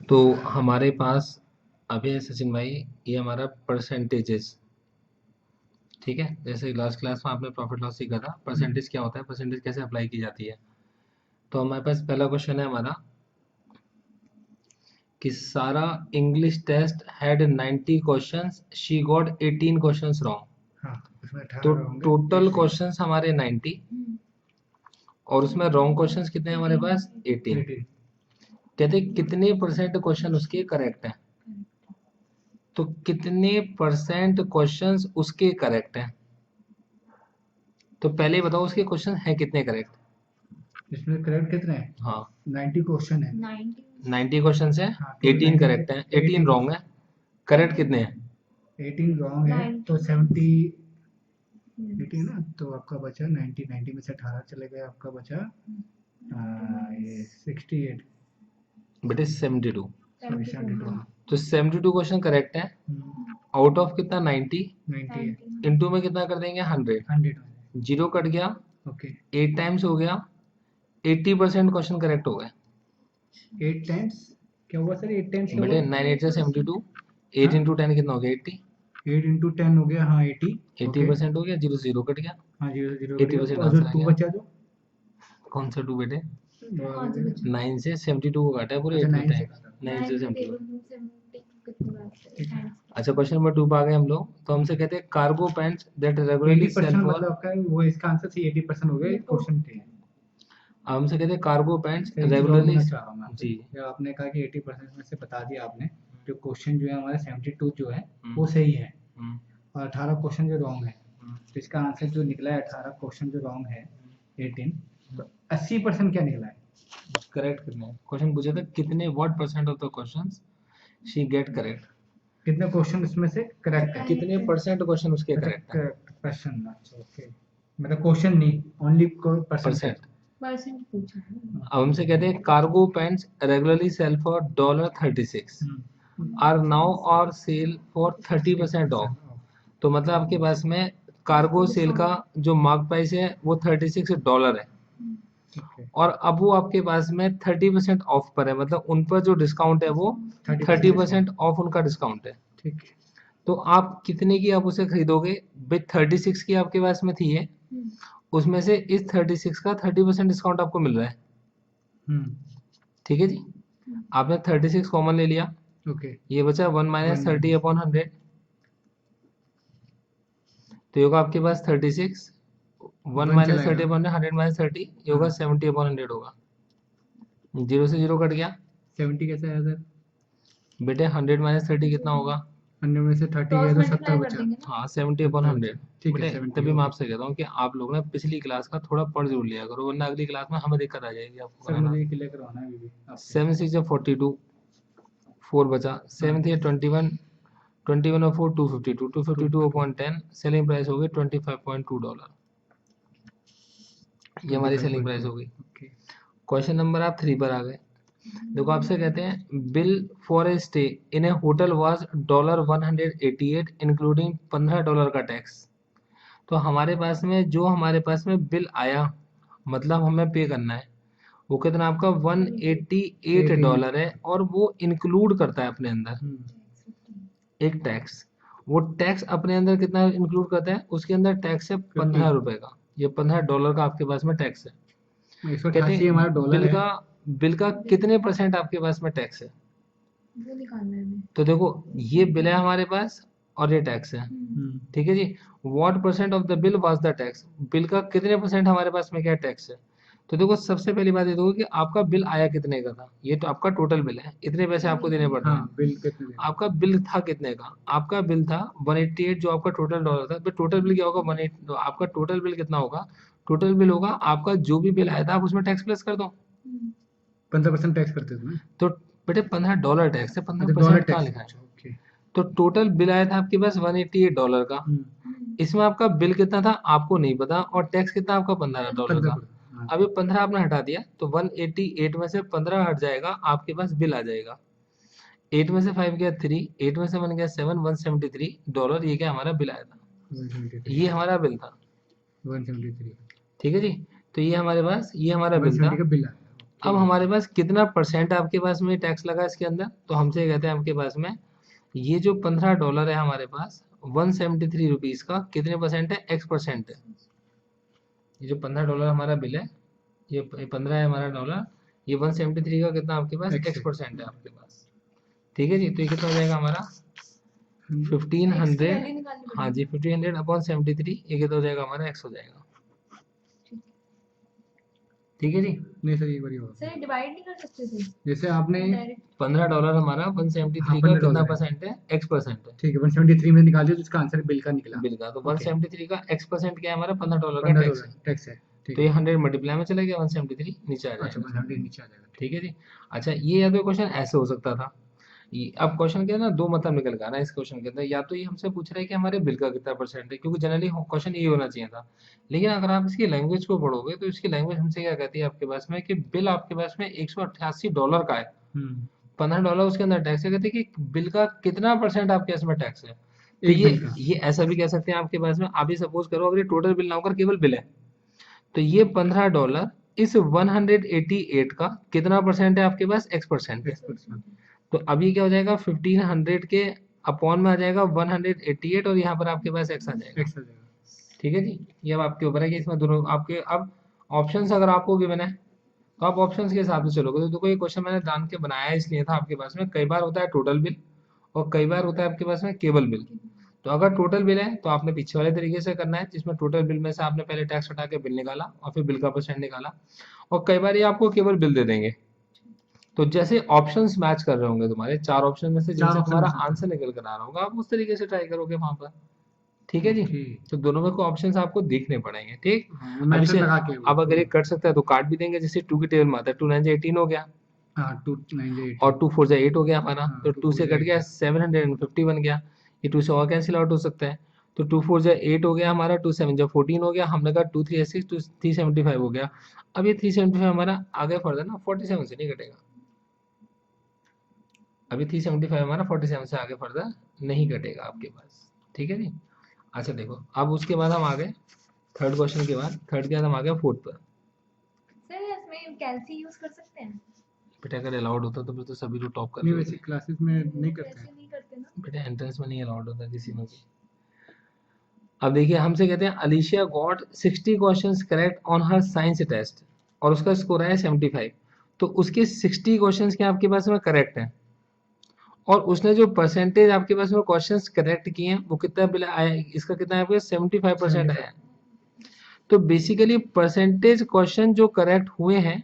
तो हमारे पास अभी है सचिन भाई, ये हमारा परसेंटेजेस, ठीक है। जैसे लास्ट क्लास में आपने प्रॉफिट लॉस सीखा था, परसेंटेज क्या होता है, परसेंटेज कैसे अप्लाई की जाती है। तो हमारे पास पहला क्वेश्चन है हमारा कि सारा English test had 90 questions, she got 18 questions wrong. हाँ, उसमें 18 तो होंगे, टोटल एक क्वेश्चंस हमारे 90 और उसमें रॉन्ग क्वेश्चंस कितने हैं हमारे पास, 18। 18। कहते कितने परसेंट क्वेश्चन उसके करेक्ट हैं, तो कितने परसेंट क्वेश्चंस उसके करेक्ट हैं। तो पहले बताओ उसके क्वेश्चन हैं कितने करेक्ट। इसमें करेक्ट कितने हैं? हाँ 90 क्वेश्चन है। 90 क्वेश्चन है, हाँ, तो 18 90 करेक्ट हैं, 18 रॉन्ग है। करेक्ट कितने हैं? 18 रॉन्ग है, तो 70 18 ना, तो आपका बचा 90, 90 में से 18 चले गए, आपका बचा ये 68। बेटे 72। सॉरी, 72। तो 72 क्वेश्चन करेक्ट है आउट ऑफ कितना 90, 90 है, इंटू में कितना कर देंगे 100, 100 में। जीरो कट गया, ओके, 8 टाइम्स हो गया, 80% क्वेश्चन करेक्ट हो गए। 8 टाइम्स क्या हुआ सर? 8 टाइम्स क्या बेटे हुआ? 9 8 से 72, 8 हाँ, इंटू 10 कितना हो गया 80, 8 इंटू 10 हो गया, हाँ 80। ओके, 80% हो गया, जीरो से जीरो कट गया, हाँ, 0 0 कट गया, 80% और जो आंसर आ 2 गया। बचा जो कौन सा 2 बेटे? वो आगे गया। 9 से 72 को काटा है पूरे अच्छा, 8 में 9 से टाइम, काटा। 9 से 72। ठीक है, अच्छा क्वेश्चन नंबर 2 पे आ गए हम लोग। तो हमसे कहते हैं cargo pants that regularly sell 80% for, मतलब आपका वो, इसका आंसर सी 80% हो गया, क्वेश्चन थे। अब हमसे कहते हैं कार्गो पैंट्स एक चीज और रेगुलरली, बोलना चाह रहा हूँ मैं आपसे, जी जो आपने कहा कि 80% में से बता दिया आपने, जो क्वेश्चन जो है हमारे 72 जो है हम्म, वो सही है, हम्म, और 18 क्वेश्चन जो रॉन्ग है। हम्म, तो इसका आंसर जो निकला है 18 क्वेश्चन जो रॉन्ग है 18, तो 80% क्या निकला है? करेक्ट कितने क्वेश्चन पूछे थे, कितने what percent of the questions she get correct, कितने क्वेश्चन इसमें से करेक्ट है? कितने परसेंट क्वेश्चन उसके अच्छा, करेक्ट है। करेक्ट क्वेश्चन, अच्छा ओके, मतलब क्वेश्चन नहीं, ओनली परसेंटेज। परसेंट। अब हमसे कहते हैं cargo pants regularly sell for $36 are now और सेल फॉर 30% ऑफ। तो मतलब आपके पास में कार्गो सेल का जो मार्क प्राइस है वो $36 है, ओके, और अब वो आपके पास में 30% ऑफ पर है, मतलब उन पर जो डिस्काउंट है वो 30% 30% ऑफ उनका डिस्काउंट है। ठीक है। तो आप कितने की आप उसे खरीदोगे, विथ 36 की आपके पास में थी है, उसमें से इस 36 का 30% डिस्काउंट आपको मिल रहा है। हम्म, ठीक है जी, आपने 36 कॉमन ले लिया, ओके, ये बचा 1 माइनस 30 1 अपॉन 100, तो ये होगा आपके पास 36, 1 1 माइनस 30 चलाएगा। अपॉन 100 माइनस 30, ये होगा हाँ, 70 अपॉन 100 होगा, जीरो से जीरो कट गया। 70 कैसे आया सर? बेटे 100 माइनस 30 कितना होगा, 100 में से 30 गया तो 70 बचा। हाँ 70 अपॉन 70 100। बचा, ठीक है, बेटे 70 तभी हो मैं गया। आपसे कहता हूँ कि आप लोग ना पिछली क्लास का थोड़ा पढ़ जरूर लिया करो, वरना अगली क्लास में हमें दिक्कत आ जाएगी आपको सर कराना। मुझे ये क्लियर करवाना है अभी भी आपसे। 7 6 42, 4 बचा, हाँ, 7 थी 21, 21 और 4 252, 252 252, अपॉन 10, सेलिंग प्राइस हो गई $25.2, ये हमारी सेलिंग प्राइस 25.2। हो गई। ओके, क्वेश्चन नंबर आप 3 पर आ गए। देखो आपसे कहते हैं bill for a stay in A hotel was $188 including $15 का टैक्स। तो हमारे पास में जो हमारे पास में बिल आया, मतलब हमें पे करना है, वो कितना आपका $188 है, और वो इंक्लूड करता है अपने अंदर एक टैक्स। वो टैक्स अपने अंदर कितना इंक्लूड करता है, उसके अंदर टैक्स है 50। $15 का, ये $15 का आपके पास में टैक्स है। कहते 188 हमारा हैं डॉलर है। बिल का कितने परसेंट आपके पास में टैक्स है। तो देखो ये बिल है हमारे पास और ये टैक्स है, ठीक है जी। What percent of the bill was the tax, bill का कितने परसेंट हमारे पास में क्या टैक्स है। तो देखो सबसे पहली बात ये देखो कि आपका बिल आया कितने का था, ये तो आपका टोटल बिल है, इतने पैसे आपको देने पड़ रहे हाँ, हैं। बिल कितने देना? आपका बिल था कितने का, आपका बिल था 188, जो आपका टोटल डॉलर था। तो टोटल बिल क्या होगा 18, तो आपका टोटल बिल कितना होगा, टोटल बिल होगा आपका जो भी बिल आया था आप उसमें टैक्स प्लस कर दो। 15% टैक्स करते थे ना? तो बेटे $15 टैक्स है, पंद्रह अच्छा, डॉलर परसेंट कहाँ टैक्स, लिखा है। अच्छा ओके। तो टोटल बिल आया था आपके पास $188 का, इसमें आपका बिल कितना था आपको नहीं पता, और टैक्स कितना आपका $15 का। 15%, हाँ। अभी 15 आपने हटा दिया तो 188 में से 15 हट जाएगा, आपके पास बिल आ जाएगा। 8 में से 5 गया 3, 8 में से 1 गया 7, $173, ये क्या हमारा बिल आया था, 173, ये हमारा बिल था। 173, ठीक है जी, तो ये हमारे पास ये हमारा बिल था। 170 का बिल आया। अब हमारे पास कितना परसेंट आपके पास में टैक्स लगा इसके अंदर, तो हमसे कहते हैं आपके पास में ये जो $15 है हमारे पास 173 रुपीज का कितने परसेंट है, X% है। ये जो $15 हमारा बिल है, ये 15 है हमारा डॉलर, ये 173 का कितना आपके पास X% है आपके पास। ठीक है जी, तो ये कितना हो जाएगा हमारा 1500, हाँ जी 1500 अपॉन 73, ये कितना हो जाएगा हमारा X हो जाएगा। ठीक है जी। नहीं सर, एक बार और सर डिवाइड नहीं कर सकते थे जैसे आपने $15 हमारा 173 हाँ, का $15 कितना है। परसेंट है, X% है ठीक है, 173 में निकाल दिया तो इसका आंसर बिल का निकला। बिल का, तो ओके। 173 का X% क्या है हमारा, $15 का टैक्स है। टैक्स है, ठीक तो ये है। 100 मल्टीप्लाई में चला गया, 173 नीचे आ अच्छा, जाएगा। 170 नीचे आ जाएगा। ठीक है जी। अच्छा, ये या तो क्वेश्चन ऐसे हो सकता था, ये अब क्वेश्चन के ना दो मतलब निकल गया ना इस क्वेश्चन के अंदर, या तो ये हमसे पूछ रहा है कि हमारे बिल का कितना परसेंट है, क्योंकि जनरली क्वेश्चन ये होना चाहिए था। लेकिन अगर आप इसकी लैंग्वेज को पढ़ोगे तो इसकी लैंग्वेज हमसे क्या कहती है आपके पास में, कि बिल आपके पास में $188 का है, $15 उसके अंदर टैक्स है, कहते हैं कि बिल का कितना परसेंट आपके इसमें टैक्स है। तो एक बिल का। ये ऐसा भी कह सकते हैं आपके पास में, आप ही सपोज करो अगर ये टोटल बिल ना होकर केवल बिल है, तो ये $15 इस 188 का कितना परसेंट है आपके पास, X% है। तो अभी क्या हो जाएगा, 1500 के अपॉन में आ जाएगा 188 और यहाँ पर आपके पास X आ जाएगा। ठीक है जी। ये अब आपके ऊपर है कि इसमें दोनों आपके, अब ऑप्शंस अगर आपको गिवन है तो आप ऑप्शंस के हिसाब से चलोगे। तो देखो ये क्वेश्चन मैंने जान के बनाया इसलिए था आपके पास में, कई बार होता है टोटल बिल और कई बार होता है आपके पास में केवल बिल। तो अगर टोटल बिल है तो आपने पीछे वाले तरीके से करना है, जिसमें टोटल बिल में से आपने पहले टैक्स हटा के बिल निकाला और फिर बिल का परसेंट निकाला, और कई बार ये आपको केवल बिल दे देंगे। तो जैसे ऑप्शंस मैच कर रहे होंगे तुम्हारे, चार ऑप्शन में से जिनसे तुम्हारा आंसर निकल कर आ रहा होगा, आप उस तरीके से ट्राई करोगे वहां पर। ठीक है जी। तो दोनों में को ऑप्शंस आपको देखने पड़ेंगे। ठीक, अब इसे अब अगर ये कट सकता है तो काट भी देंगे, जैसे 2 की टेबल में आता है 2 9 18 हो गया, 2 और 2 4 8 हो गया हमारा, तो 2 से कट गया 750 बन गया। ये 2 से और कैंसिल आउट हो सकता है, तो 2 4 8 हो गया हमारा, 2 7 14 हो गया, हमने कहा 2 3 6 375 हो गया। अब ये 375 हमारा आगे फर्दर ना 47 से नहीं कटेगा, अभी 375 हमारा 47 से आगे फर्दर नहीं कटेगा आपके पास। ठीक है जी। अच्छा देखो, अब उसके बाद हम आ गए थर्ड क्वेश्चन के बाद, थर्ड के बाद हम आ गए फोर्थ पर। सर इसमें कैलसी यूज कर सकते हैं? बेटा अगर अलाउड होता तो फिर तो सभी लोग टॉप कर नहीं, वैसे क्लासेस में नहीं करते हैं। नहीं करते ना बेटा, एंट्रेंस में नहीं अलाउड होता किसी में भी। अब देखिए हमसे कहते हैं Alicia got 60 questions correct on her science test और उसका स्कोर आया 75, तो उसके 60 क्वेश्चंस के आपके पास में करेक्ट हैं, और उसने जो परसेंटेज आपके पास में क्वेश्चंस करेक्ट किए हैं वो कितना बिल आया, इसका कितना है आपके 75% आया है। तो बेसिकली परसेंटेज क्वेश्चन जो करेक्ट हुए हैं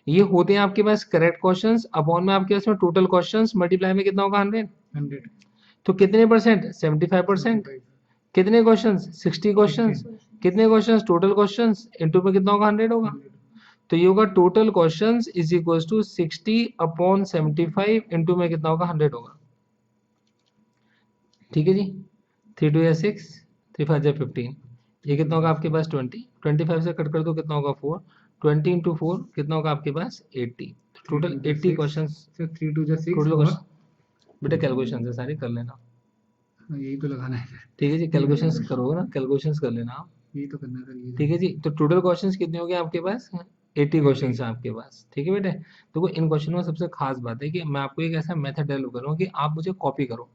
ये होते हैं आपके पास करेक्ट क्वेश्चंस अपॉन में आपके पास में टोटल क्वेश्चंस मल्टीप्लाई में कितना होगा 100। तो कितने परसेंट, 75%। कितने क्वेश्चंस, 60 क्वेश्चंस। कितने क्वेश्चंस, टोटल क्वेश्चंस, इनटू में कितना होगा 100 होगा। तो ये होगा total questions is equal to 60 upon 75 into में कितना होगा 100 होगा। ठीक है जी। 3 2 6, 3 5 15, ये कितना होगा आपके पास 20, 25 से कट कर दो कितना होगा 4, 20 इंटू 4 कितना होगा आपके पास 80, टोटल 80 क्वेश्चन। 3 2 6 टोटल क्वेश्चन बेटा कैलकुलेशन से सारी कर लेना, यही तो लगाना है। ठीक है जी, कैलकुलेशंस करोगे ना, कैलकुलेशंस कर लेना आप, यही तो करना है। ठीक है जी। तो टोटल क्वेश्चंस कितने हो गए आपके पास, 80 क्वेश्चंस हैं आपके पास। ठीक है बेटे, देखो इन क्वेश्चनों में सबसे खास बात है कि मैं आपको एक ऐसा मेथड डेवलप करूँगा कि आप मुझे कॉपी करो,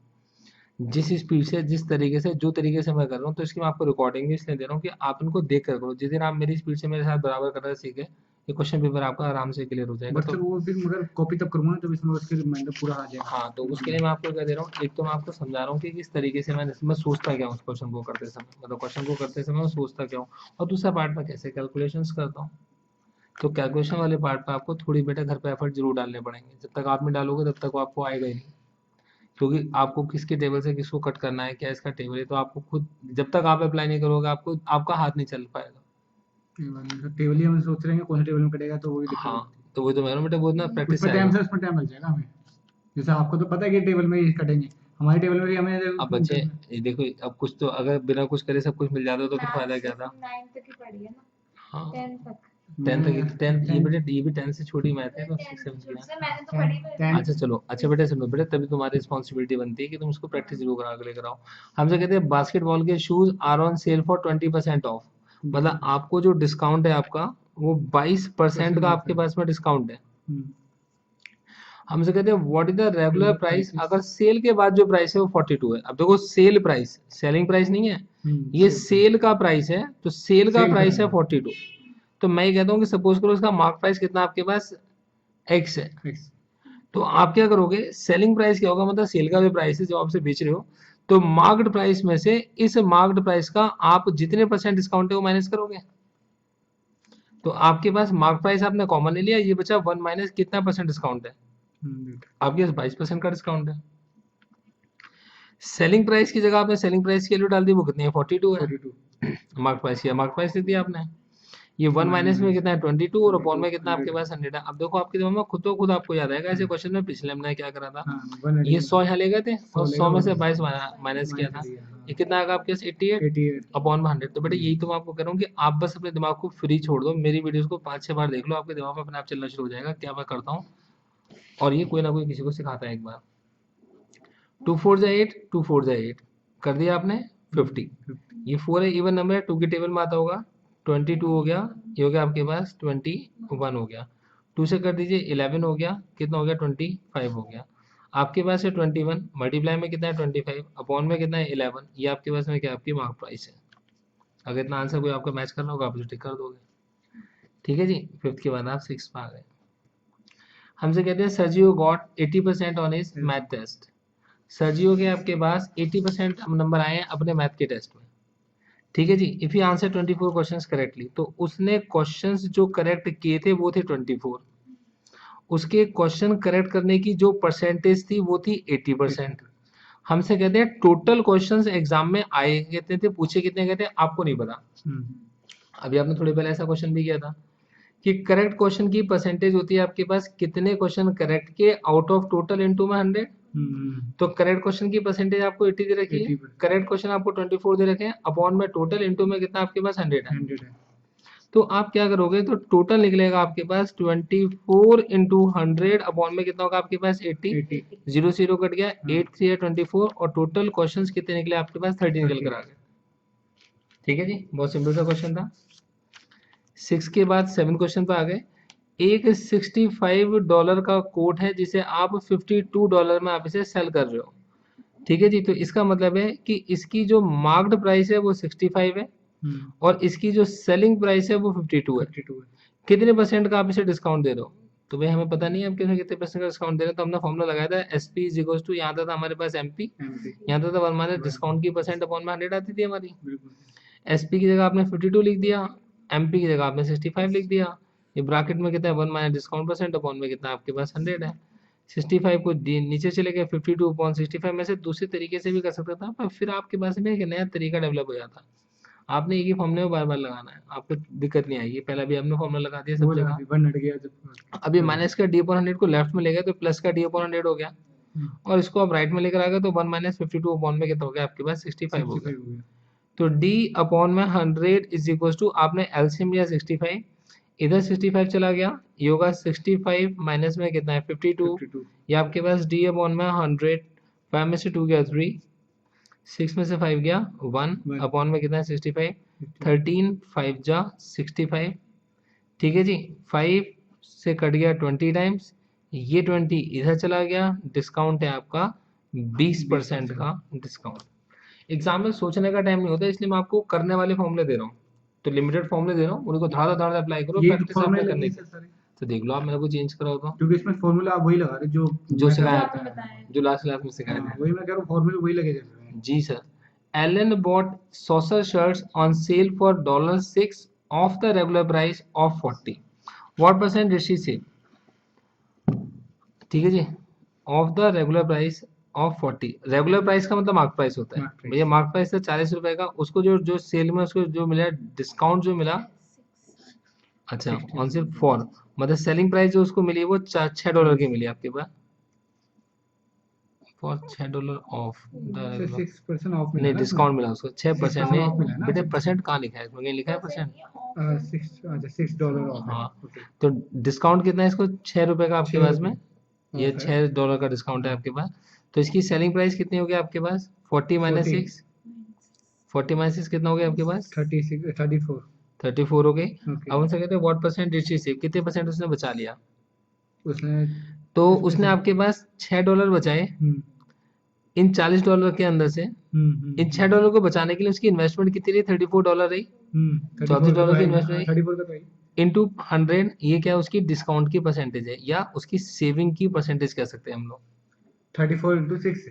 जिस स्पीड से, जिस तरीके से, जो तरीके से मैं कर रहा हूँ। तो इसकी मैं आपको रिकॉर्डिंग भी इसलिए दे रहा हूँ कि आप इनको देख कर करो। जिस दिन आप मेरी स्पीड से मेरे साथ बराबर कर रहे सीखे, ये क्वेश्चन पेपर आपका आराम से क्लियर हो जाएगा। तो वो फिर मगर कॉपी तब करूँगा जब इसमें उसके रिमाइंडर पूरा आ जाएगा। हाँ, तो उसके लिए मैं आपको क्या दे रहा हूँ, एक तो मैं आपको समझा रहा हूँ कि किस तरीके से मैं सोचता क्या हूँ उस क्वेश्चन को करते समय, मतलब क्वेश्चन को करते समय मैं सोचता क्या हूँ, और दूसरा पार्ट में कैसे कैलकुलेशंस करता हूँ। तो कैलकुलेशन वाले पार्ट पे आपको थोड़ी बेटा घर पे एफर्ट जरूर डालने पड़ेंगे, जब तक आप नहीं डालोगे तब तक वो आपको आएगा ही नहीं, क्योंकि आपको किसके टेबल से किसको कट करना है, क्या इसका टेबल है, तो आपको खुद जब तक आप अप्लाई नहीं करोगे आपको आपका हाथ नहीं चल पाएगा। टेबल ही हम सोच रहे हैं कौन से टेबल में कटेगा, तो वही दिक्कत। हाँ, तो वो तो मैंने बेटा बहुत ना प्रैक्टिस उसमें टाइम से उसमें टाइम लग जाएगा हमें। जैसे आपको तो पता है कि टेबल में ही कटेंगे, हमारे टेबल में भी हमें। अब बच्चे ये देखो, अब कुछ तो अगर बिना कुछ करे सब कुछ मिल जाता तो फिर फायदा क्या था। 9 तक ही पढ़ी है ना, हाँ 10 तक। 10 तक, 10 ये बेटा, ये भी 10 से छोटी मैथ है तो 6 7 की। सर मैंने तो पढ़ी है। अच्छा चलो, अच्छा बेटा सुनो बेटा, तभी तुम्हारी रिस्पॉन्सिबिलिटी बनती है कि तुम उसको प्रैक्टिस जरूर करा के लेकर आओ। हमसे कहते हैं बास्केटबॉल के shoes are on sale for 20% off, मतलब आपको जो डिस्काउंट है आपका वो 22% का आपके है। पास में डिस्काउंट है। हम्म, हमसे कहते हैं what is the regular Regular price, prices। अगर सेल के बाद जो प्राइस है वो 42 है। अब देखो सेल प्राइस, सेलिंग प्राइस नहीं है, ये sale सेल का प्राइस है, तो सेल का Sale प्राइस है का 42। तो मैं ये कहता हूँ कि सपोज करो उसका मार्क प्राइस कितना आपके पास एक्स है, X। तो आप क्या करोगे, सेलिंग प्राइस क्या होगा, मतलब सेल का जो प्राइस है जो आपसे बेच रहे हो, तो मार्क्ड प्राइस में से इस मार्क्ड प्राइस का आप जितने परसेंट डिस्काउंट है वो माइनस करोगे। तो आपके पास मार्क प्राइस आपने कॉमन ले लिया, ये बचा 1 माइनस कितना परसेंट डिस्काउंट है, आपके पास 22% का डिस्काउंट है। सेलिंग प्राइस की जगह आपने सेलिंग प्राइस की वैल्यू डाल दी, वो कितनी है 42 है। 42। मार्क प्राइस किया, मार्क प्राइस दे दिया आपने, ये 1 माइनस में कितना है 22 और अपॉन में कितना आपके पास 100 है। अब देखो आपके दिमाग में खुद तो खुद आपको याद आएगा, ऐसे क्वेश्चन में पिछले हमने क्या करा था, हाँ, ये 100 180 यहाँ ले गए थे और 100 में से 22 माइनस किया था, हाँ। ये कितना आएगा आपके पास 88 88। अपॉन में 100। तो बेटा यही तो मैं आपको कह रहा हूँ कि आप बस अपने दिमाग को फ्री छोड़ दो, मेरी वीडियोस को 5-6 बार देख लो, आपके दिमाग में अपने आप चलना शुरू हो जाएगा क्या मैं करता हूँ, और ये कोई ना कोई किसी को सिखाता है एक बार। 2 4 जा 8, 2 4 जा 8 कर दिया आपने 50, ये 4 है इवन नंबर है, 2 की टेबल में आता होगा, 22 हो गया, ये हो गया आपके पास 21 हो गया, 2 से कर दीजिए 11 हो गया, कितना हो गया 25 हो गया, आपके पास है 21 मल्टीप्लाई में कितना है 25 अपॉन में कितना है 11, ये आपके पास में क्या आपकी मार्क प्राइस है। अगर इतना आंसर कोई आपका मैच करना होगा आप इसे टिक कर दोगे। ठीक है जी, फिफ्थ के बाद आप 6 पे आ गए। हमसे कहते हैं Sergio got 80% on his math test. Sergio के आपके पास 80% नंबर आए हैं अपने मैथ के टेस्ट में। ठीक है जी, if you answer 24 questions correctly, तो उसने क्वेश्चंस जो करेक्ट किए थे वो थे 24, उसके क्वेश्चन करेक्ट करने की जो परसेंटेज थी वो थी 80%। हमसे कहते हैं टोटल क्वेश्चंस एग्जाम में आए कितने थे, पूछे कितने गए थे, आपको नहीं पता। अभी आपने थोड़ी पहले ऐसा क्वेश्चन भी किया था कि करेक्ट क्वेश्चन की परसेंटेज होती है आपके पास कितने क्वेश्चन करेक्ट के आउट ऑफ टोटल इनटू में 100। तो करेक्ट क्वेश्चन की परसेंटेज आपको 80 दे रखी है, 80%। करेक्ट क्वेश्चन आपको 24 दे रखे हैं, अपॉन में टोटल इनटू में कितना आपके पास 100 है। 100 है। तो आप क्या करोगे, तो टोटल निकलेगा आपके पास 24 इंटू 100 अपॉन में कितना होगा आपके पास 80, 80। 0 0 कट गया, हाँ। 8 3 24 और टोटल क्वेश्चंस कितने निकले आपके पास 30 निकल कर आ गए। ठीक है जी, बहुत सिंपल सा क्वेश्चन था। 6 के बाद 7 क्वेश्चन पे आ गए। एक $65 का कोट है जिसे आप $52 में आप इसे सेल कर रहे हो। ठीक है जी, तो इसका मतलब है कि इसकी जो मार्क्ड प्राइस है वो 65 है और इसकी जो सेलिंग प्राइस है वो 52 है। 52 है। कितने परसेंट का आप इसे डिस्काउंट दे रहे हो, तो भाई हमें पता नहीं है आप कितने परसेंट का डिस्काउंट दे रहे हैं, तो हमने फॉर्मूला लगाया था SP इज इक्वल टू, यहाँ था हमारे पास MP, यहाँ था 1 माइनस डिस्काउंट की परसेंट अपॉन में 100 आती थी हमारी। SP की जगह आपने 52 लिख दिया, MP की जगह आपने 65 लिख दिया, ये ब्रैकेट में कितना है 1 माइनस डिस्काउंट परसेंट अपॉन में कितना आपके पास 100 है। 65 को नीचे चले गए, 52 अपॉन 65 में से दूसरे तरीके से भी कर सकता था, पर फिर आपके पास में एक नया तरीका डेवलप हो जाता। आपने एक ही फॉर्मूले में बार बार लगाना है, आपको दिक्कत नहीं आएगी। पहला भी हमने फॉर्मूला लगा दिया सब जगह। अभी माइनस का डी अपॉन 100 को लेफ्ट में ले गए तो प्लस का डी अपॉन 100 हो गया, और इसको आप राइट में लेकर आ गए तो 1 माइनस 52 अपॉन में कितना हो गया आपके पास 65 हो गया। तो d अपॉन में 100 इज इक्वल टू, आपने एलसीएम लिया 65, इधर 65 चला गया, ये होगा 65 माइनस में कितना है 52, ये आपके पास d अपॉन में 100, 5 में से 2 गया 3, 6 में से 5 गया 1 अपॉन में कितना है 65, 13 5 जा 65। ठीक है जी, 5 से कट गया 20 टाइम्स, ये 20 इधर चला गया, डिस्काउंट है आपका 20% का डिस्काउंट। एग्जाम में सोचने का टाइम नहीं होता, इसलिए मैं आपको करने वाले फॉर्मूले दे रहा हूँ, तो लिमिटेड फॉर्मूले दे रहा हूँ, उनको धड़ा धड़ा अप्लाई करो, प्रैक्टिस आपको करने की। तो देख लो आप मेरे को चेंज कराओ तो, क्योंकि इसमें फॉर्मूला आप वही लगा रहे जो सिखाया, जो लास्ट क्लास में सिखाया था। वही मैं कह रहा हूँ, फॉर्मूले वही लगे चल रहे हैं। जी sir. Allen bought saucer shirts on sale for $6 off the regular price of 40. What percent did she save? ठीक है जी, of the regular price of 40। Regular price का मतलब मार्क प्राइस होता है भैया, मार्क प्राइस था 40 रुपए का, उसको जो जो सेल में उसको जो मिला डिस्काउंट जो मिला, अच्छा ऑन सिर्फ 4, मतलब सेलिंग प्राइस जो उसको मिली वो $6 की मिली आपके पास, फॉर $6 ऑफ द 6% ऑफ नहीं डिस्काउंट मिला उसको 6% off मिला नहीं ना, बेटे, परसेंट कहाँ लिखा है इसमें, कहीं लिखा है परसेंट? $6 ऑफ है। हाँ, तो डिस्काउंट कितना है इसको 6 रुपए का आपके पास में, ये ऑफ है। $6 का डिस्काउंट है आपके पास, तो इसकी सेलिंग प्राइस कितनी होगी आपके पास 40 माइनस 6, 40 माइनस 6 कितना हो गया आपके पास 34। 34 हो गई। ओके। अब उनसे कहते हैं what percent did she save, कितने परसेंट उसने बचा लिया। उसने तो इसमें उसने से आपके पास $6 बचाए इन $40 के अंदर से। इन $6 को बचाने के लिए उसकी इन्वेस्टमेंट कितनी रही, $34 रही। $34 की इन्वेस्टमेंट 34 का तो है इंटू 100, ये क्या है उसकी डिस्काउंट की परसेंटेज है या उसकी सेविंग की परसेंटेज कह सकते हैं हम लोग। 34 इंटू 6 से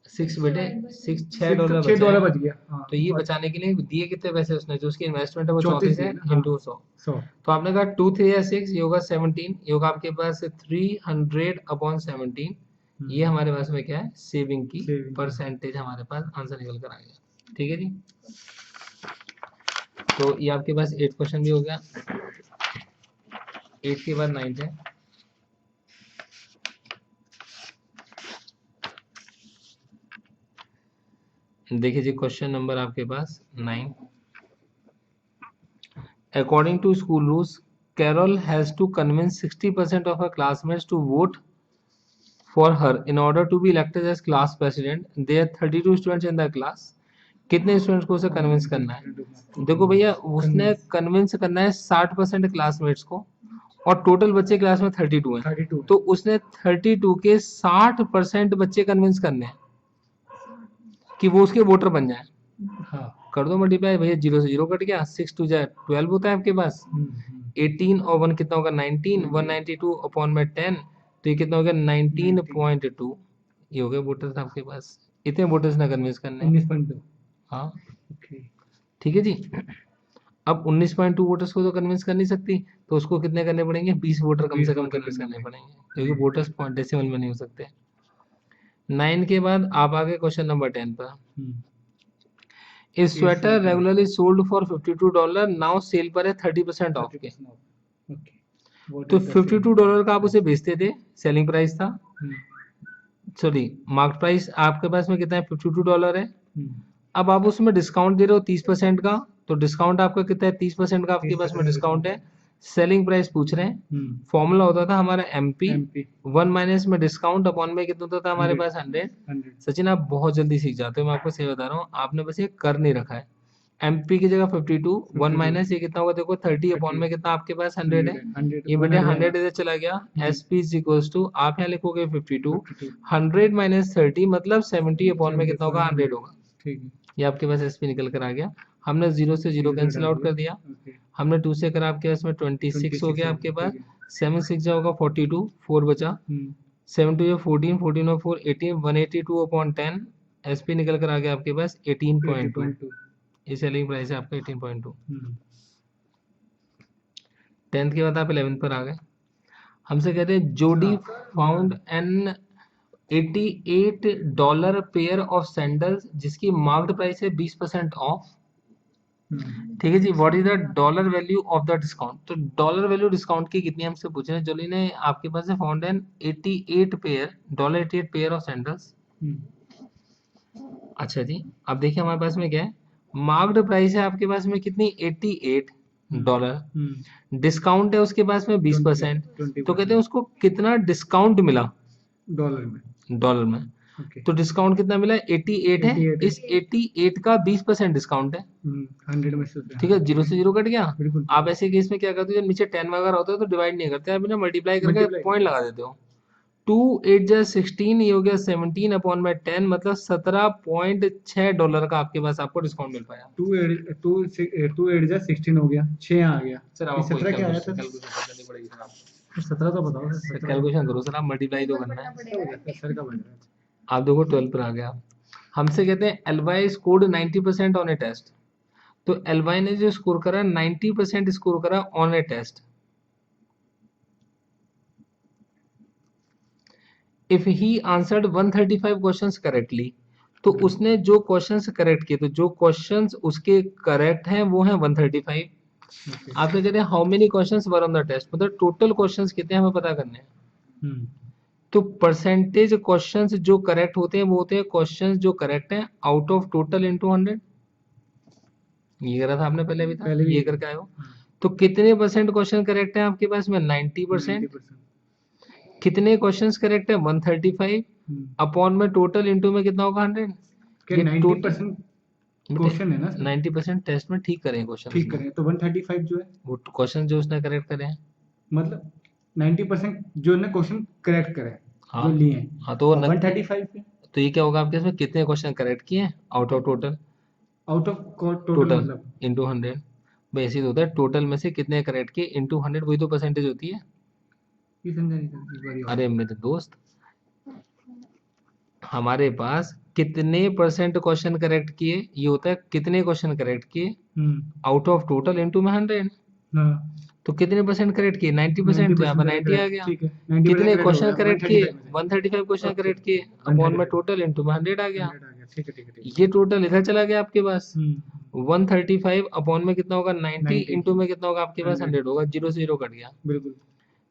6 बेटे 6 6 $6 6 डॉलर बचा बच गया। हाँ, तो ये और बचाने के लिए दिए कितने पैसे उसने, जो उसकी इन्वेस्टमेंट है वो 34 34 है दिए ना, हाँ। इंटू 100। 100 तो आपने कहा 2 3 या 6, ये होगा 17, ये होगा आपके पास 300/17। ये हमारे पास में क्या है, सेविंग की Saving की। परसेंटेज हमारे पास आंसर निकल कर आ गया। ठीक है जी, तो ये आपके पास 8 क्वेश्चन भी हो गया। 8 के बाद 9 है। देखिए जी, क्वेश्चन नंबर आपके पास 9। According to school rules, Carol has to convince 60% of her classmates to vote for her in order to be elected as class president. There are 32 students in the class. कितने students को उसे convince करना है। देखो भैया, उसने convince करना है 60% क्लासमेट्स को और टोटल बच्चे क्लास में 32 हैं। 32 तो उसने 32 के 60% बच्चे कन्विंस करने हैं कि वो उसके वोटर बन जाए। हाँ। कर दो मल्टीप्लाई भैया, 0 से 0 कट गया, 6 2 जा 12 होता है आपके पास। 18 और 1 कितना होगा 19, 192 अपॉन में 10, तो ये कितना हो गया 19.2। ये हो गए वोटर्स आपके पास, इतने वोटर्स ने कन्विंस करने हैं। 19.2। हाँ ओके। ठीक है जी। अब 19.2 वोटर्स को तो कन्विंस कर नहीं सकती, तो उसको कितने करने पड़ेंगे, 20 वोटर कम 20 से कम वोटर कन्विंस करने करने पड़ेंगे। पड़ेंगे, क्योंकि वोटर्स डेसिमल में नहीं हो सकते। 9 के बाद आप आ गए क्वेश्चन नंबर 10 पर। इस sweater regularly sold for $52, now sale पर है 30% ऑफ के। तो $52 का आप उसे बेचते थे, सेलिंग प्राइस था, सॉरी मार्केट प्राइस आपके पास में कितना है, $52 है। अब आप उसमें डिस्काउंट दे रहे हो 30% का, तो डिस्काउंट आपका कितना है, 30% का आपके पास में डिस्काउंट है। सेलिंग प्राइस पूछ रहे हैं, फॉर्मूला होता था हमारा MP 1 माइनस में डिस्काउंट अपॉन में कितना होता था हमारे पास 100। सचिन आप बहुत जल्दी सीख जाते हो, मैं आपको सही बता रहा हूँ, आपने बस ये कर नहीं रखा है। MP की जगह 52, 1 माइनस ये कितना होगा देखो 30 अपॉन में कितना आपके पास 100 है, ये बेटे 100 इधर चला गया। SP इज इक्वल्स टू आप यहाँ लिखोगे 52, 100 माइनस 30 मतलब 70 अपॉन में कितना होगा 100 होगा। ये आपके पास SP निकल कर आ गया। हमने 0 से 0 कैंसिल आउट कर दिया, हमने 2 से करा आपके पास में 26 हो गया आपके पास, 7 6 जाओगा 42, 4 बचा, 7 2 14, 14 और 4 18, 182 अपॉन 10, SP निकल कर आ गया आपके पास 18.2। ये सेलिंग प्राइस है आपका 18.2। 10th के बाद आप 11 पर आ गए। हमसे कहते हैं Jodi found an $88 pair of sandals जिसकी मार्क्ड प्राइस है 20% ऑफ। ठीक है जी, what is the dollar value of the discount. तो डॉलर वैल्यू डिस्काउंट की कितनी हमसे पूछ रहे हैं। जोली ने आपके पास है found an $88 pair of sandals. अच्छा जी, अब देखिए हमारे पास में क्या है, मार्क्ड प्राइस है आपके पास में कितनी $88, डिस्काउंट है उसके पास में 20%। तो कहते हैं उसको कितना डिस्काउंट मिला डॉलर में। तो डिस्काउंट कितना मिला 88 है, इस 88 का 20% डिस्काउंट है 100 में से। ठीक है, 0 से 0 कट गया। आप ऐसे केस में क्या करते हो, जब नीचे 10 वगैरह होता है तो डिवाइड नहीं करते, आप मल्टीप्लाई करके पॉइंट लगा देते हो। 2 8 जा 16, ये हो गया 17 अपॉन में 10 मतलब $17.6 का आपके पास आपको डिस्काउंट मिल पाया। 2 8 जा 16 हो गया, 6 आ गया सर आप 17 क्या आया था, कैलकुलेशन करनी पड़ेगी सर आपको। 17 तो बताओ सर कैलकुलेशन करो सर, आप मल्टीप्लाई तो करना है। सर का बन रहा है। आप देखो 12 पर आ गया। हमसे कहते हैं Ly scored 90% on a test. तो एलवाई ने जो स्कोर करा 90% स्कोर करा on a test. If he answered 135 questions correctly, तो उसने जो क्वेश्चंस करेक्ट किए, तो जो क्वेश्चंस उसके करेक्ट हैं वो हैं 135। आपने कहते हैं how many questions were on the test, मतलब टोटल क्वेश्चंस कितने हमें पता करने हैं। तो परसेंटेज क्वेश्चंस जो करेक्ट होते हैं वो होते हैं क्वेश्चंस जो करेक्ट हैं आउट ऑफ टोटल इनटू 100। ये करा था आपने पहले अभी था, ये करके आए हो। तो कितने परसेंट क्वेश्चन करेक्ट है आपके पास में 90%। कितने क्वेश्चंस करेक्ट है 135 अपॉन में टोटल इनटू में कितना होगा 100। क्या 90% क्वेश्चन है ना सर, 90% टेस्ट में ठीक करें क्वेश्चन, ठीक करें तो 135 जो है, वो क्वेश्चन जो उसने करेक्ट करे हैं। मतलब 90% जो ने क्वेश्चन करेक्ट करे, हाँ जो लिए हैं, हाँ, तो और 135 पे तो ये क्या होगा आपके इसमें, कितने क्वेश्चन करेक्ट किए हैं out of total, out of total total मतलब इंटू 100। भाई ऐसे ही तो होता है, टोटल में से कितने करेक्ट किए इंटू 100, वही तो परसेंटेज होती है। ये समझा नहीं सर, एक बार और। अरे मेरे दोस्त, हमारे पास कितने परसेंट क्वेश्चन करेक्ट किए, ये होता है कितने क्वेश्चन करेक्ट किए आउट ऑफ टोटल इंटू में 100। हाँ तो कितने परसेंट करेक्ट किए, 90%, तो यहाँ पर 90 आ गया। ठीक है, 90% कितने करेक्ट हो क्वेश्चन गया करेक्ट किए, 135 में 135 क्वेश्चन ओके, करेक्ट किए, अपॉन में 135 टोटल इंटू में 100 आ गया। 100 आ गया, ठीक है ठीक है ठीक ये टोटल इधर चला गया आपके पास। है 135 अपॉन में कितना होगा 90, 90 इंटू में कितना होगा आपके पास 100 100 होगा, जीरो से जीरो कट गया, बिल्कुल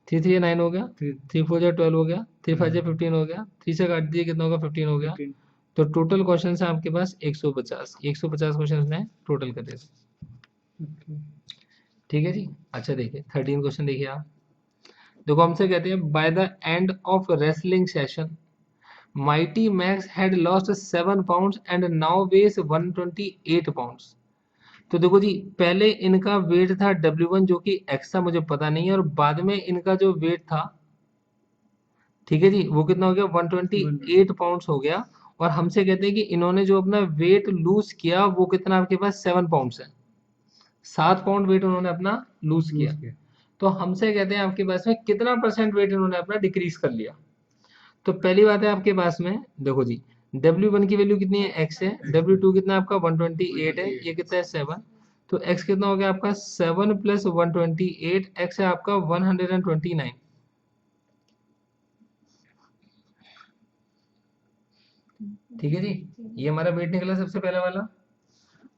3 3 9 हो गया, 3 3 4 12 हो गया, 3 5 15 हो गया, 3 से काट दिए कितना होगा 15 हो गया। 15 तो टोटल क्वेश्चन है आपके पास 150, 150 क्वेश्चन ने टोटल कर दिए। ओके ठीक है जी। अच्छा देखिए 13 क्वेश्चन देखिए आप, देखो हमसे कहते हैं by the end of wrestling session mighty max had lost 7 pounds and now वेस 128 पाउंड्स। तो देखो जी, पहले इनका वेट था W1 जो कि एक्स था, मुझे पता नहीं है, और बाद में इनका जो वेट था, ठीक है जी, वो कितना हो गया 128 पाउंड्स हो गया। और हमसे कहते हैं कि इन्होंने जो अपना वेट लूज किया वो कितना आपके पास 7 पाउंड्स है, 7 पाउंड वेट उन्होंने अपना लूज किया। तो हमसे कहते हैं आपके पास में कितना परसेंट वेट इन्होंने अपना डिक्रीज कर लिया। तो पहली बात है आपके पास में, देखो जी, W1 की वैल्यू कितनी है, x है, W2 कितना है आपका 128 है, ये कितना है 7, तो x कितना हो गया आपका 7 प्लस 128, x है आपका 129। ठीक है जी, ये हमारा वेट निकला सबसे पहला वाला।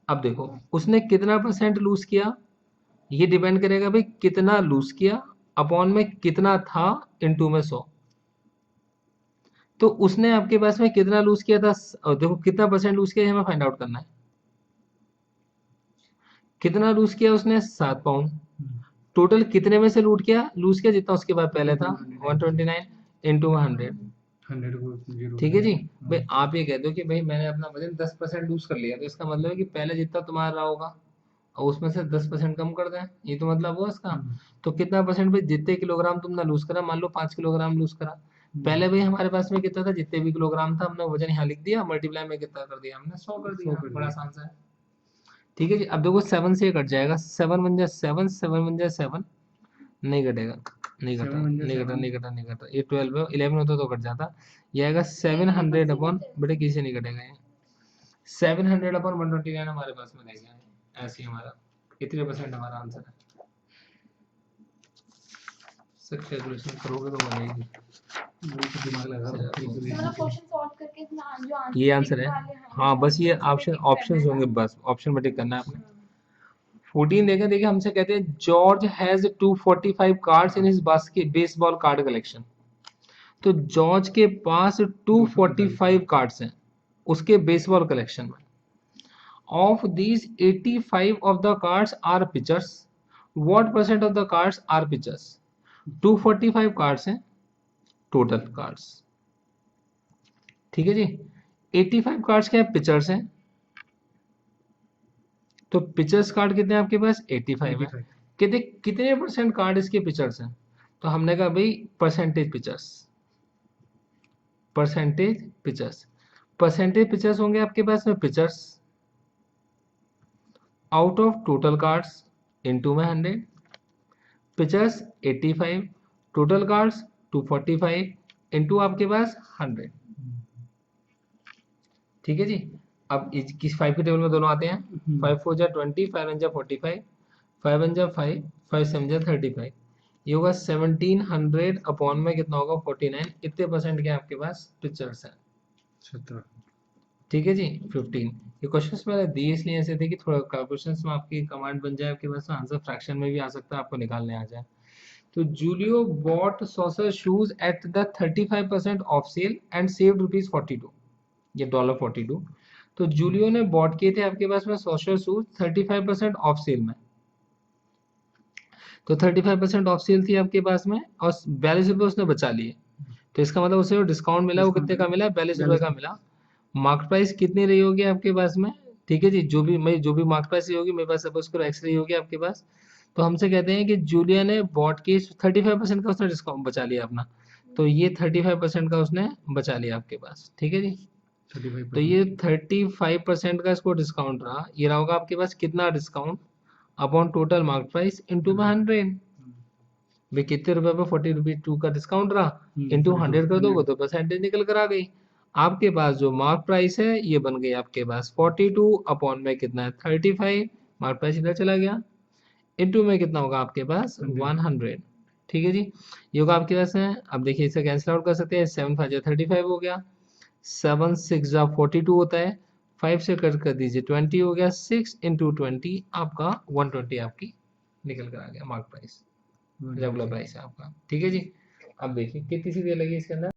अब देखो उसने कितना परसेंट लूज किया, ये डिपेंड करेगा भाई कितना लूज किया अपॉन में कितना था इनटू में 100। तो उसने आपके पास में कितना लूज किया था, और देखो कितना परसेंट लूज किया हमें फाइंड आउट करना है। कितना लूज किया उसने 7 पाउंड, टोटल कितने में से लूट किया लूज किया, जितना उसके बाद पहले था 129 इंटू 100। 100 को 0 ठीक है जी। भाई आप ये कह दो कि भाई मैंने अपना वजन 10% लूज कर लिया, तो इसका मतलब है कि पहले जितना तुम्हारा रहा होगा और उसमें से 10% कम कर दें, ये तो मतलब हुआ इसका। तो कितना परसेंट भाई, जितने किलोग्राम तुमने लूज करा, मान लो 5 किलोग्राम लूज करा, पहले भाई हमारे पास में कितना था, जितने भी किलोग्राम था हमने वजन यहाँ लिख दिया, मल्टीप्लाई में कितना कर दिया हमने 100 कर दिया, बड़ा आसान सा है। ठीक है जी। अब देखो 7 से कट जाएगा, 7 बन जाए 7, 7 बन जाए 7, नहीं कटेगा, नहीं कटा नहीं कटा नहीं कटा नहीं कटा, ये 12 है, 11 होता तो कट जाता। ये आएगा 700 अपॉन, बड़े किसी से नहीं कटेगा ये, 700 अपॉन 129 हमारे पास में रह गया है। ऐसे ही हमारा कितने परसेंट हमारा आंसर है, सब कैलकुलेशन करोगे तो बनेगी। दिमाग लगा मतलब क्वेश्चन सॉल्व करके जो आंसर ये आंसर है, हाँ बस ये ऑप्शन ऑप्शंस होंगे, बस ऑप्शन में टिक करना है आपने। 14 देखें, देखिए हमसे कहते हैं George has 245 cards in his basket baseball card collection. तो जॉर्ज के पास 245 कार्ड्स हैं उसके बेसबॉल कलेक्शन में। Of these 85 of the cards are pitchers, what percent of the cards are pitchers. 245 cards हैं टोटल कार्ड्स, ठीक है जी। 85 कार्ड्स क्या है, पिचर्स हैं। तो पिचर्स कार्ड कितने हैं आपके पास, 85 है। कहते कितने परसेंट कार्ड इसके पिचर्स हैं, तो हमने कहा भाई percentage pictures, percentage pictures, percentage pictures होंगे आपके पास में pictures out of total cards into में 100, पिचर्स 85, टोटल कार्ड्स 245 इनटू आपके पास 100। ठीक है जी। अब किस 5 के टेबल में दोनों आते हैं, 5 4 जा 20, 5 1 जा 45, 5 1 जा 5, 5 7 जा 35, ये होगा 1700 अपॉन में कितना होगा 49, इतने परसेंट के आपके पास पिक्चर्स हैं। 17, ठीक है जी। 15, ये क्वेश्चंस मैंने दिए इसलिए ऐसे थे कि थोड़ा क्वेश्चंस में आपकी कमांड बन जाए आपके पास, आंसर फ्रैक्शन में भी आ सकता है, आपको निकालने आ जाए। तो Julio bought soccer shoes at the 35% off sale and saved ₹42, ये $42। तो जूलियो ने बॉट किए थे आपके पास में सोशल शूज 35% ऑफ सेल में, तो 35% ऑफ सेल थी आपके पास में और 42 रुपये उसने बचा लिए। तो इसका मतलब उसे जो डिस्काउंट मिला वो कितने का मिला, 42 रुपये का मिला। मार्केट प्राइस कितनी रही होगी आपके पास में, ठीक है जी, जो भी मार्क प्राइस होगी मेरे पास, सपोज करो एक्स रे होगी आपके पास, तो हमसे कहते हैं कि जूलिया ने बॉट की 35% का उसने डिस्काउंट बचा लिया अपना, तो ये 35% का उसने बचा लिया आपके पास, ठीक है जी। तो ये 35% का इसको डिस्काउंट रहा, ये रहा होगा आपके पास कितना discount upon total mark price into में 100। भाई कितने रुपए पे 42 का डिस्काउंट रहा, इंटू 100 कर दोगे तो परसेंटेज निकल कर आ गई। आपके पास जो मार्क प्राइस है ये बन गई आपके पास 42 अपॉन में कितना है 35, मार्क प्राइस इधर चला गया, इंटू में कितना होगा आपके पास 100। ठीक है जी, ये होगा आपके पास है। अब देखिए इसे कैंसिल आउट कर सकते हैं, 7 5 जा 35 हो गया, 7 6 जा 42 होता है, 5 से कट कर दीजिए 20 हो गया, 6 इंटू 20 आपका 120 आपकी निकल कर आ गया मार्क प्राइस, रेगुलर प्राइस है आपका। ठीक है जी, अब देखिए कितनी सी देर लगी इसके अंदर।